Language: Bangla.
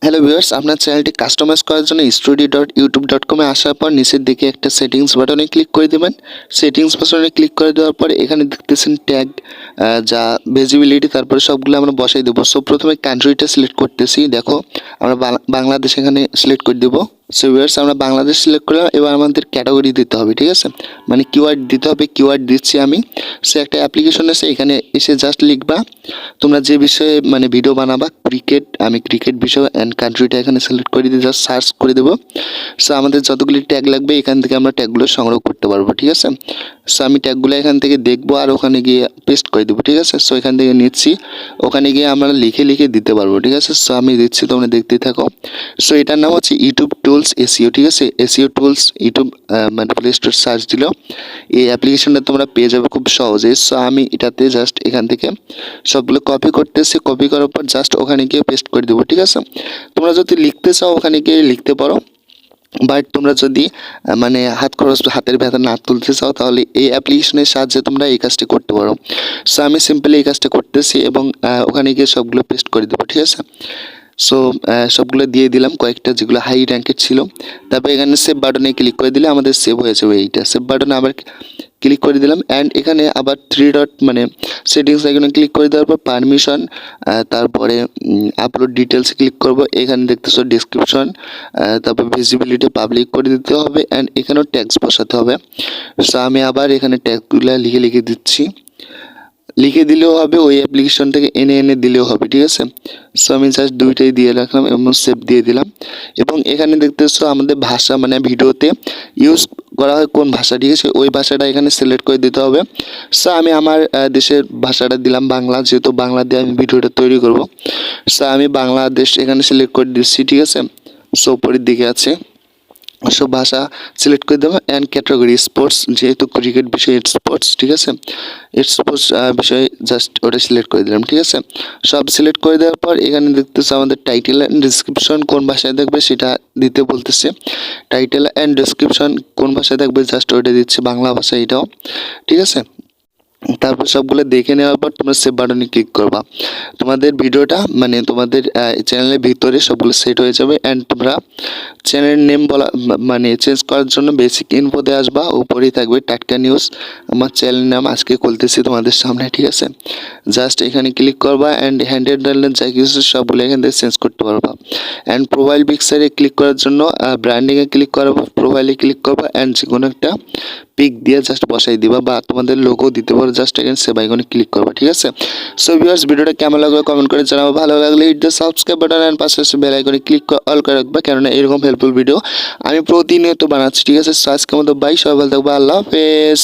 হ্যালো ভিউয়ার্স, আপনার চ্যানেলটি কাস্টমাইজ করার জন্য studio.youtube.com এ আসার পর নিচের দিকে একটা সেটিংস বাটনে ক্লিক করে দেবেন। সেটিংস বাটনে ক্লিক করে দেওয়ার পর এখানে দেখতেছেন ট্যাগ, যা ভিজিবিলিটি, তারপরে সবগুলো আমরা বসাই দেবো। সো প্রথমে কান্ট্রিটা সিলেক্ট করতেছি। দেখো আমরা বাংলাদেশ এখানে সিলেক্ট করে দেবো। সো ভিউয়ার্স, আমরা বাংলাদেশ সিলেক্ট করলাম। এবার আমাদের ক্যাটাগরি দিতে হবে, ঠিক আছে, মানে কিওয়ার্ড দিতে হবে। কিওয়ার্ড দিচ্ছি আমি। সে একটা অ্যাপ্লিকেশন আছে, এখানে এসে জাস্ট লিখবা তোমরা যে বিষয়ে মানে ভিডিও বানাবা। ক্রিকেট, আমি ক্রিকেট বিষয় অ্যান্ড কান্ট্রিটা এখানে সিলেক্ট করে দিয়ে জাস্ট সার্চ করে দেবো। সো আমাদের যতগুলি ট্যাগ লাগবে এখান থেকে আমরা ট্যাগগুলো সংগ্রহ করতে পারবো, ঠিক আছে। সো আমি ট্যাগগুলো এখান থেকে দেখবো আর ওখানে গিয়ে পেস্ট করে দেবো, ঠিক আছে। সো এখান থেকে নিচ্ছি, ওখানে গিয়ে আমরা লিখে লিখে দিতে পারবো, ঠিক আছে। সো আমি দিচ্ছি, তোমরা দেখতেই থাকো। সো এটার নাম হচ্ছে ইউটিউব টুলস এসইও, ঠিক আছে। এসইও টুলস ইউটিউব মানে প্লে স্টোর সার্চ দিলেও এই অ্যাপ্লিকেশনটা তোমরা পেয়ে যাবে খুব সহজে। সো আমি এটাতে জাস্ট এখান থেকে সবগুলো কপি করতেছি। কপি করার পর জাস্ট ওখানে গিয়ে পেস্ট করে দেবো, ঠিক আছে। তোমরা যদি লিখতে চাও ওখানে গিয়ে লিখতে পারো, বাট তোমরা যদি মানে হাতের ব্যথা না তুলতে চাও তাহলে এই অ্যাপ্লিকেশনের সাহায্যে তোমরা এই কাজটি করতে পারো। সো আমি সিম্পলি এই কাজটা করতেছি এবং ওখানে গিয়ে সবগুলো পেস্ট করে দেবো, ঠিক আছে। সো সবগুলো দিয়ে দিলাম, কয়েকটা যেগুলো হাই র্যাঙ্কের ছিল। তারপর এখানে সেভ বাটনে ক্লিক করে দিলে আমাদের সেভ হয়ে যাবে। এইটা সেভ বাটনে আবার ক্লিক করে দিলাম অ্যান্ড এখানে আবার 3 ডট মানে সেটিংস আইকনে ক্লিক করে দেওয়ার পর পারমিশন, তারপরে আপলোড ডিটেলস ক্লিক করব। এখানে দেখতেছো ডেসক্রিপশন, তারপর ভিজিবিলিটি পাবলিক করে দিতে হবে অ্যান্ড এখানেও ট্যাক্স বসাতে হবে। সো আমি আবার এখানে ট্যাগগুলো লিখে লিখে দিচ্ছি। লিখে দিলেও হবে, ওই অ্যাপ্লিকেশন থেকে এনে এনে দিলেও হবে, ঠিক আছে। সো আমি জাস্ট দুইটাই দিয়ে রাখলাম এবং সেভ দিয়ে দিলাম। এবং এখানে দেখতেছো আমাদের ভাষা মানে ভিডিওতে ইউজ করা হয় কোন ভাষা, ঠিক আছে, ওই ভাষাটা এখানে সিলেক্ট করে দিতে হবে। সো আমি আমার দেশের ভাষাটা দিলাম বাংলা, যেহেতু বাংলা দিয়ে আমি ভিডিওটা তৈরি করব। সো আমি বাংলাদেশ এখানে সিলেক্ট করে দিচ্ছি, ঠিক আছে। সো উপরের দিকে আছে, সব ভাষা সিলেক্ট করে দেবো অ্যান্ড ক্যাটাগরি স্পোর্টস, যেহেতু ক্রিকেট বিষয়ে স্পোর্টস, ঠিক আছে। স্পোর্টস বিষয়ে জাস্ট ওটা সিলেক্ট করে দিলাম, ঠিক আছে। সব সিলেক্ট করে দেওয়ার পর এখানে দেখতেছে আমাদের টাইটেল অ্যান্ড ডিসক্রিপশন কোন ভাষায় দেখবে সেটা দিতে বলতেছে। টাইটেল অ্যান্ড ডিসক্রিপশন কোন ভাষায় দেখবে জাস্ট ওইটা দিচ্ছে, বাংলা ভাষা এটাও, ঠিক আছে। তারপর সবগুলো দেখে নেওয়ার পর তোমরা সেভ বাটনে ক্লিক করবা। তোমাদের ভিডিওটা মানে তোমাদের চ্যানেলের ভিতরে সবগুলো সেট হয়ে যাবে অ্যান্ড তোমরা চ্যানেল নেম বলা মানে চেঞ্জ করার জন্য বেসিক ইনফোতে আসবা, উপরেই থাকবে টাটকা নিউজ। আমার চ্যানেল নাম আজকে খুলতেছি তোমাদের সামনে, ঠিক আছে। জাস্ট এখানে ক্লিক করবা অ্যান্ড হ্যান্ডেড যা কিছু সবগুলো এখান থেকে চেঞ্জ করতে পারবা। অ্যান্ড প্রোফাইল পিকচারে ক্লিক করার জন্য ব্র্যান্ডিংয়ে ক্লিক করবা, প্রোফাইলে ক্লিক করবা অ্যান্ড যে কোনো একটা পিক দিয়ে জাস্ট বসাই দিবা বা তোমাদের লোগো দিতে পারো। জাস্ট এখানে সেভ আইকনে ক্লিক করবা, ঠিক আছে। সো ভিউয়ার্স, ভিডিওটা কেমন লাগলো কমেন্ট করে জানাবো। ভালো লাগলে hit the subscribe button and পাশে বেল আইকনে ক্লিক অল করে রাখবা, কেননা এরকম হেল্পফুল ভিডিও আমি প্রতিনিয়ত বানাচ্ছি, ঠিক আছে। সো আজকের মতো বাই, সবাই ভালো থাকবে, আল্লাহ হাফেজ।